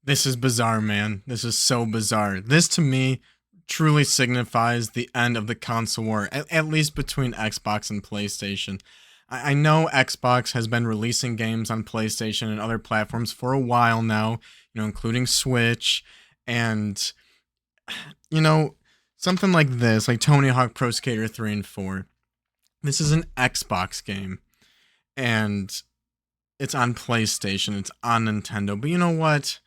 This is bizarre, man. This is so bizarre. This to me truly signifies the end of the console war, at least between Xbox and PlayStation. I know Xbox has been releasing games on PlayStation and other platforms for a while now, including Switch, and you know, something like this, like Tony Hawk Pro Skater 3 and 4. This is an Xbox game, and it's on PlayStation, it's on Nintendo. But you know what?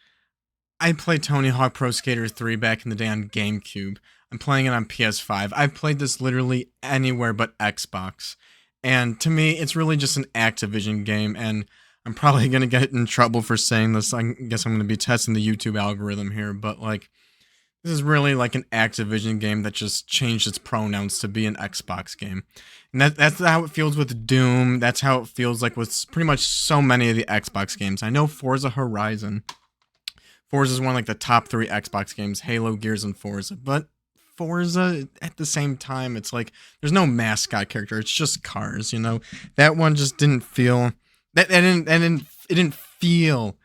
I played Tony Hawk Pro Skater 3 back in the day on GameCube. I'm playing it on PS5. I've played this literally anywhere but Xbox. And to me, it's really just an Activision game, and I'm probably going to get in trouble for saying this. I guess I'm going to be testing the YouTube algorithm here, but like, this is really like an Activision game that just changed its pronouns to be an Xbox game. And that's how it feels with Doom. That's how it feels like with pretty much so many of the Xbox games. I know Forza Horizon. Forza is one of like the top three Xbox games, Halo, Gears, and Forza. But Forza, at the same time, it's like there's no mascot character. It's just cars. That one just didn't feel it didn't feel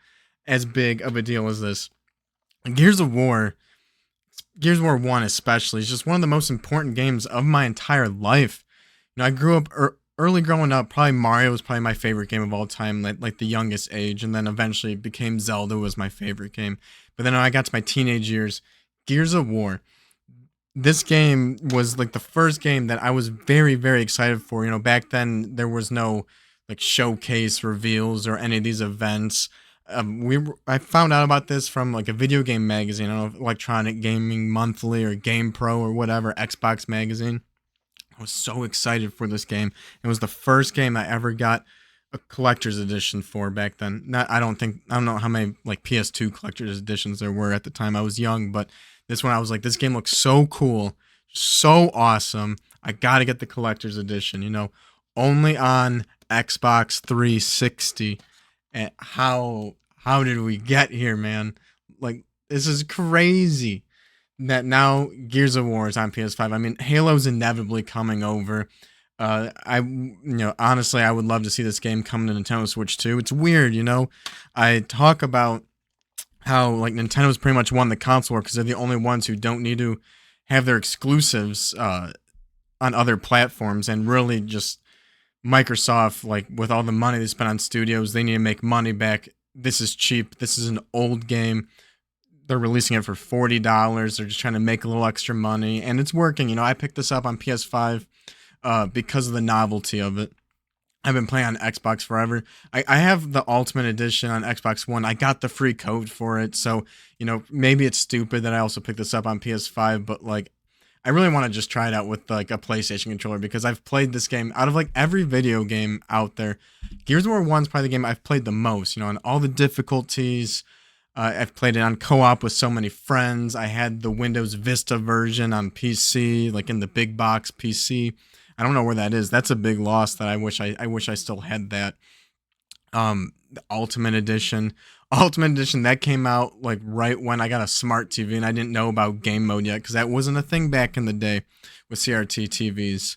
as big of a deal as this. And Gears of War 1 especially, is just one of the most important games of my entire life. I grew up early growing up. Probably Mario was probably my favorite game of all time, like the youngest age, and then eventually it became Zelda was my favorite game. But then when I got to my teenage years, Gears of War. This game was like the first game that I was very, very excited for. Back then there was no like showcase reveals or any of these events. I found out about this from like a video game magazine. I don't know, Electronic Gaming Monthly or Game Pro or whatever, Xbox magazine. I was so excited for this game. It was the first game I ever got a collector's edition for back then. I don't know how many like PS2 collector's editions there were at the time. I was young, but this one I was like, this game looks so cool, so awesome. I gotta get the collector's edition. Only on Xbox 360. And how did we get here, man? Like, this is crazy that now Gears of War is on PS5. I mean, Halo's inevitably coming over. Honestly, I would love to see this game come to Nintendo Switch too. It's weird. I talk about how like Nintendo's pretty much won the console war because they're the only ones who don't need to have their exclusives on other platforms, and really just Microsoft, like with all the money they spent on studios, they need to make money back. This is cheap. This is an old game. They're releasing it for $40. They're just trying to make a little extra money, and it's working. I picked this up on PS5 because of the novelty of it. I've been playing on Xbox forever. I have the Ultimate Edition on Xbox One. I got the free code for it, so maybe it's stupid that I also picked this up on PS5, but like I really want to just try it out with like a PlayStation controller because I've played this game out of like every video game out there. Gears of War 1 is probably the game I've played the most, on all the difficulties. I've played it on co-op with so many friends. I had the Windows Vista version on PC, like in the big box PC. I don't know where that is. That's a big loss that I wish I still had that. The Ultimate Edition. Ultimate Edition, that came out like right when I got a smart TV, and I didn't know about game mode yet because that wasn't a thing back in the day with CRT TVs.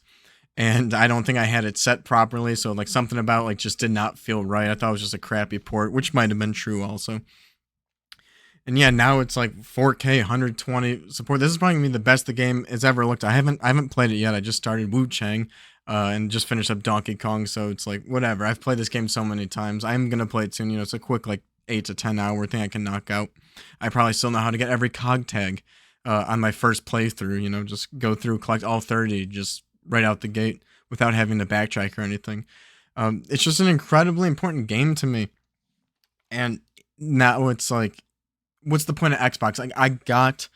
And I don't think I had it set properly, so like something about like just did not feel right. I thought it was just a crappy port, which might have been true also. And yeah, now it's like 4K, 120 support. This is probably gonna be the best the game has ever looked. I haven't played it yet. I just started Wu Chang, and just finished up Donkey Kong. So it's like whatever. I've played this game so many times. I'm gonna play it soon. It's a quick like 8 to 10 hour thing I can knock out. I probably still know how to get every cog tag on my first playthrough. Just go through, collect all 30, just right out the gate without having to backtrack or anything. It's just an incredibly important game to me. And now it's like, what's the point of Xbox? Like, I got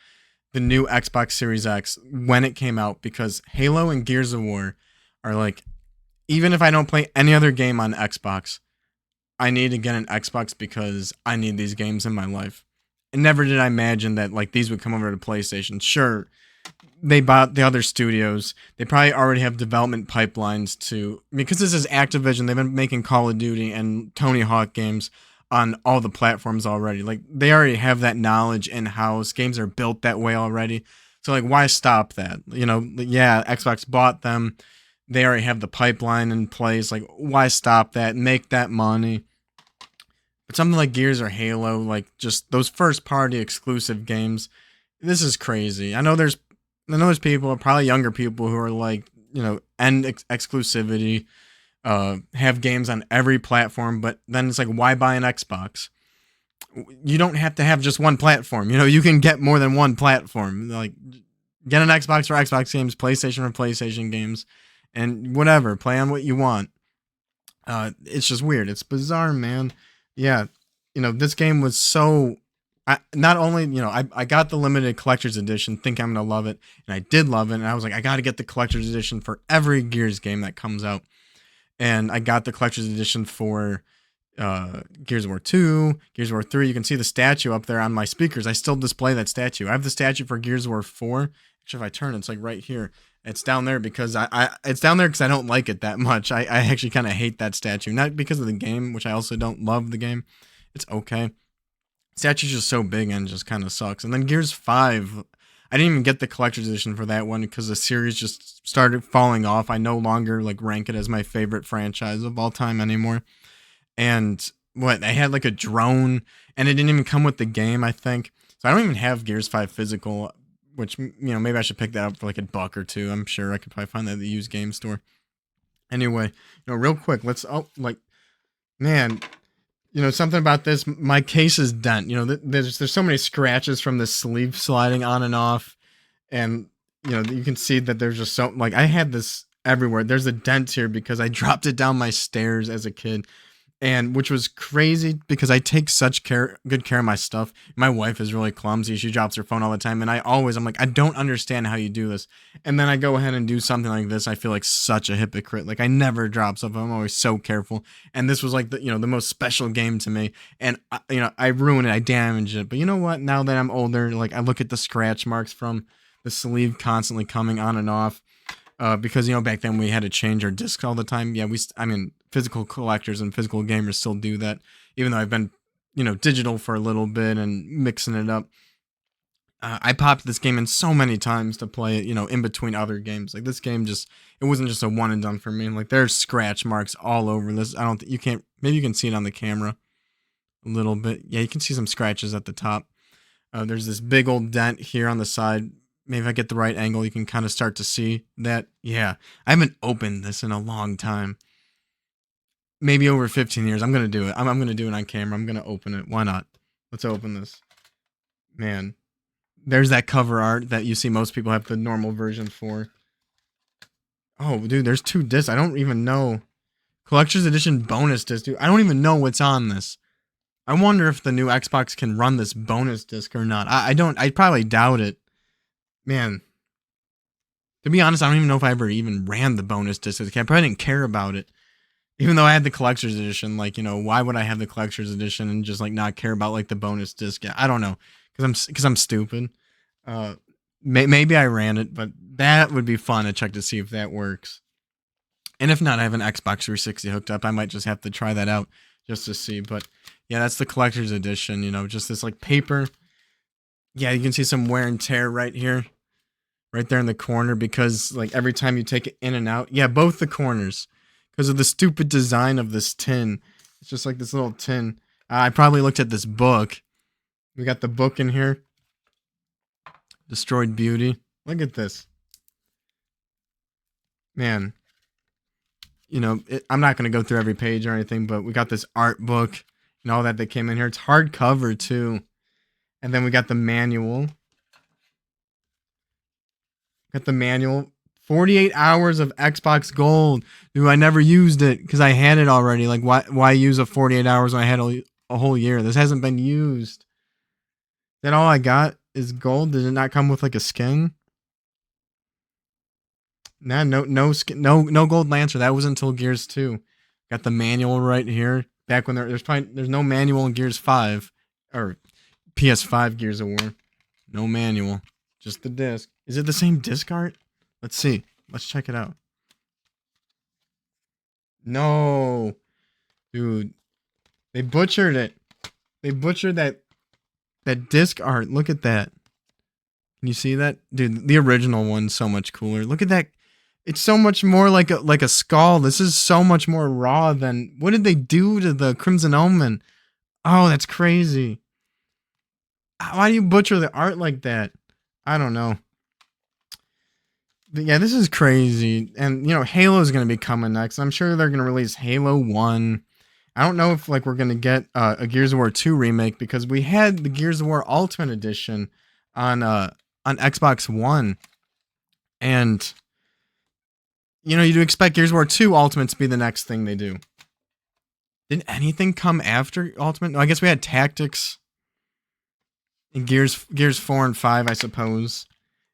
the new Xbox Series X when it came out because Halo and Gears of War are like, even if I don't play any other game on Xbox, I need to get an Xbox because I need these games in my life. And never did I imagine that like these would come over to PlayStation. Sure, they bought the other studios. They probably already have development pipelines because this is Activision. They've been making Call of Duty and Tony Hawk games on all the platforms already. Like they already have that knowledge in house. Games are built that way already. So like, why stop that? Yeah, Xbox bought them. They already have the pipeline in place. Like, why stop that? Make that money. But something like Gears or Halo, like just those first party exclusive games, this is crazy. I know there's people, probably younger people, who are like, end exclusivity, have games on every platform, but then it's like, why buy an Xbox? You don't have to have just one platform. You can get more than one platform. Like, get an Xbox for Xbox games, PlayStation for PlayStation games, and whatever. Play on what you want. It's just weird. It's bizarre, man. Yeah, this game was so. Not only I got the limited collector's edition, think I'm gonna love it, and I did love it, and I was like, I got to get the collector's edition for every Gears game that comes out, and I got the collector's edition for Gears of War 2, Gears of War 3. You can see the statue up there on my speakers. I still display that statue. I have the statue for Gears of War 4. Actually, if I turn, it's like right here. It's down there because it's down there because I don't like it that much. I actually kind of hate that statue. Not because of the game, which I also don't love the game. It's okay. Statue's just so big and just kind of sucks. And then Gears 5, I didn't even get the collector's edition for that one because the series just started falling off. I no longer like rank it as my favorite franchise of all time anymore. And they had like a drone, and it didn't even come with the game, I think. So I don't even have Gears 5 physical, which, maybe I should pick that up for like $1 or $2. I'm sure I could probably find that at the used game store. Anyway, real quick, man, something about this, my case is dent. There's so many scratches from the sleeve sliding on and off, and you can see that there's just so, like, I had this everywhere. There's a dent here because I dropped it down my stairs as a kid. And which was crazy because I take such good care of my stuff. My wife is really clumsy. She drops her phone all the time. And I'm like, I don't understand how you do this. And then I go ahead and do something like this. I feel like such a hypocrite. Like, I never drop stuff. I'm always so careful. And this was like the most special game to me. And I ruined it. I damaged it. But you know what? Now that I'm older, like, I look at the scratch marks from the sleeve constantly coming on and off. Because back then we had to change our discs all the time. Yeah, physical collectors and physical gamers still do that. Even though I've been, digital for a little bit and mixing it up. I popped this game in so many times to play it, in between other games. Like, this game it wasn't just a one and done for me. Like, there's scratch marks all over this. I don't think you can't. Maybe you can see it on the camera a little bit. Yeah, you can see some scratches at the top. There's this big old dent here on the side. Maybe if I get the right angle, you can kind of start to see that. Yeah, I haven't opened this in a long time. Maybe over 15 years. I'm going to do it. I'm going to do it on camera. I'm going to open it. Why not? Let's open this. Man, there's that cover art that you see most people have the normal version for. Oh, dude, there's 2 discs. I don't even know. Collector's Edition bonus disc, dude. I don't even know what's on this. I wonder if the new Xbox can run this bonus disc or not. I probably doubt it. Man, to be honest, I don't even know if I ever even ran the bonus disc. I probably didn't care about it. Even though I had the collector's edition, like, why would I have the collector's edition and just like not care about like the bonus disc? Yeah, I don't know, because I'm stupid. Maybe I ran it, but that would be fun to check to see if that works. And if not, I have an Xbox 360 hooked up. I might just have to try that out just to see. But yeah, that's the collector's edition. Just this like paper. Yeah, you can see some wear and tear right here. Right there in the corner, because like every time you take it in and out. Yeah, both the corners. Because of the stupid design of this tin. It's just like this little tin. I probably looked at this book. We got the book in here. Destroyed Beauty. Look at this. Man. I'm not going to go through every page or anything, but we got this art book and all that came in here. It's hardcover too. And then we got the manual. Got the manual. 48 hours of Xbox Gold. Dude, I never used it because I had it already. Like, why use a 48 hours when I had a whole year? This hasn't been used. Is that all I got is gold? Did it not come with like a skin? Nah, no skin, no gold Lancer. That was until Gears 2. Got the manual right here. Back when there's no manual in Gears 5 or PS5 Gears of War. No manual, just the disc. Is it the same disc art? Let's see. Let's check it out. No, dude, they butchered it. They butchered that disc art. Look at that. Can you see that, dude? The original one's so much cooler. Look at that. It's so much more like a skull. This is so much more raw than. What did they do to the Crimson Omen? Oh, that's crazy. Why do you butcher the art like that? I don't know. But yeah, this is crazy. And you know, Halo's gonna be coming next. I'm sure they're gonna release Halo 1. I don't know if like we're gonna get a Gears of War 2 remake because we had the Gears of War Ultimate Edition on Xbox One, and you know, you'd expect Gears of War 2 Ultimate to be the next thing they do. Did anything come after Ultimate? No, I guess we had Tactics in Gears 4 and 5, I suppose.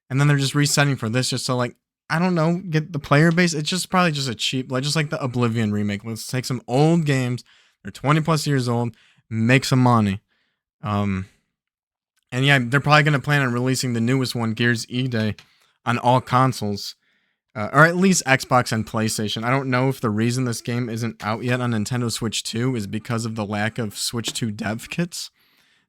And then they're just resetting for this just so like I don't know, get the player base. It's just probably just a cheap, like just like the Oblivion remake. Let's take some old games, they're 20 plus years old, make some money. Um and yeah, they're probably gonna plan on releasing the newest one, Gears E Day, on all consoles. Or at least Xbox and PlayStation. I don't know if the reason this game isn't out yet on Nintendo Switch 2 is because of the lack of Switch 2 dev kits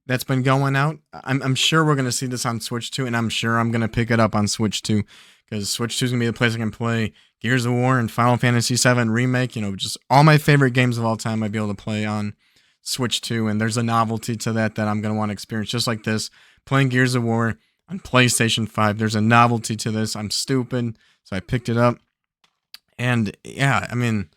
that's been going out. I'm sure we're going to see this on Switch 2, and I'm sure I'm going to pick it up on Switch 2 because Switch 2 is going to be the place I can play Gears of War and Final Fantasy VII Remake. You know, just all my favorite games of all time I'd be able to play on Switch 2, and there's a novelty to that I'm going to want to experience. Just like this, playing Gears of War on PlayStation 5, there's a novelty to this. I'm stupid, so I picked it up. And yeah, I mean,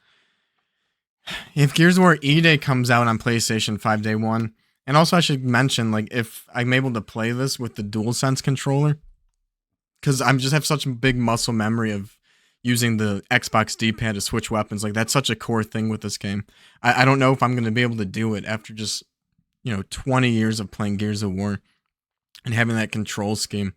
if Gears of War E-Day comes out on PlayStation 5 day one, and also I should mention, like, if I'm able to play this with the DualSense controller, because I just have such a big muscle memory of using the Xbox D-pad to switch weapons. Like, that's such a core thing with this game. I don't know if I'm going to be able to do it after just, 20 years of playing Gears of War and having that control scheme.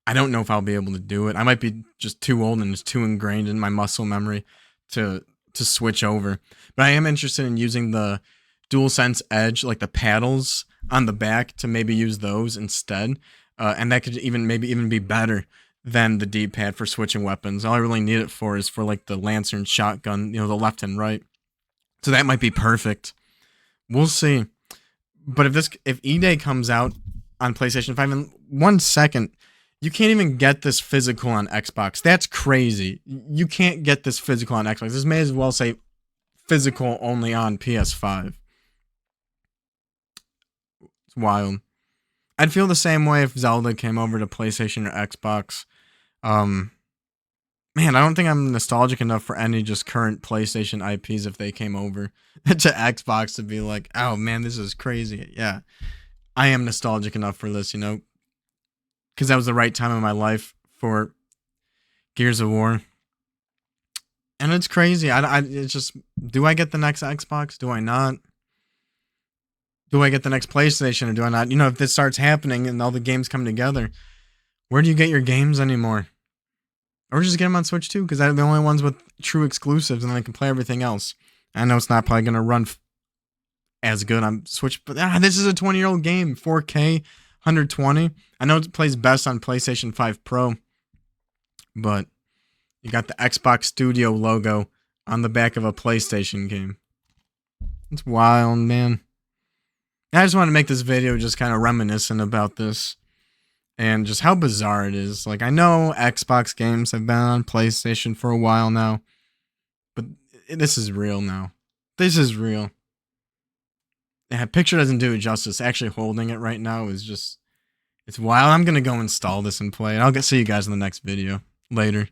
I don't know if I'll be able to do it. I might be just too old and just too ingrained in my muscle memory to switch over. But I am interested in using the DualSense Edge, like the paddles on the back, to maybe use those instead. And that could maybe even be better than the D-pad for switching weapons. All I really need it for is for like the Lancer and shotgun, the left and right. So that might be perfect. We'll see. But if E-Day comes out on PlayStation 5 in 1 second, you can't even get this physical on Xbox. That's crazy. You can't get this physical on Xbox. This may as well say physical only on PS5. It's wild. I'd feel the same way if Zelda came over to PlayStation or Xbox. Man, I don't think I'm nostalgic enough for any just current PlayStation IPs if they came over to Xbox to be like, oh man, this is crazy. Yeah, I am nostalgic enough for this, because that was the right time in my life for Gears of War. And it's crazy. It's just, do I get the next Xbox? Do I not? Do I get the next PlayStation or do I not? If this starts happening and all the games come together, where do you get your games anymore? Or just get them on Switch too, because they're the only ones with true exclusives and then I can play everything else. I know it's not probably going to run as good on Switch, but this is a 20-year-old game, 4K, 120. I know it plays best on PlayStation 5 Pro, but you got the Xbox Studio logo on the back of a PlayStation game. It's wild, man. I just want to make this video just kind of reminiscent about this and just how bizarre it is. Like, I know Xbox games have been on PlayStation for a while now, but this is real now. This is real. Yeah, picture doesn't do it justice. Actually holding it right now is just, it's wild. I'm going to go install this and play it. I'll see you guys in the next video. Later.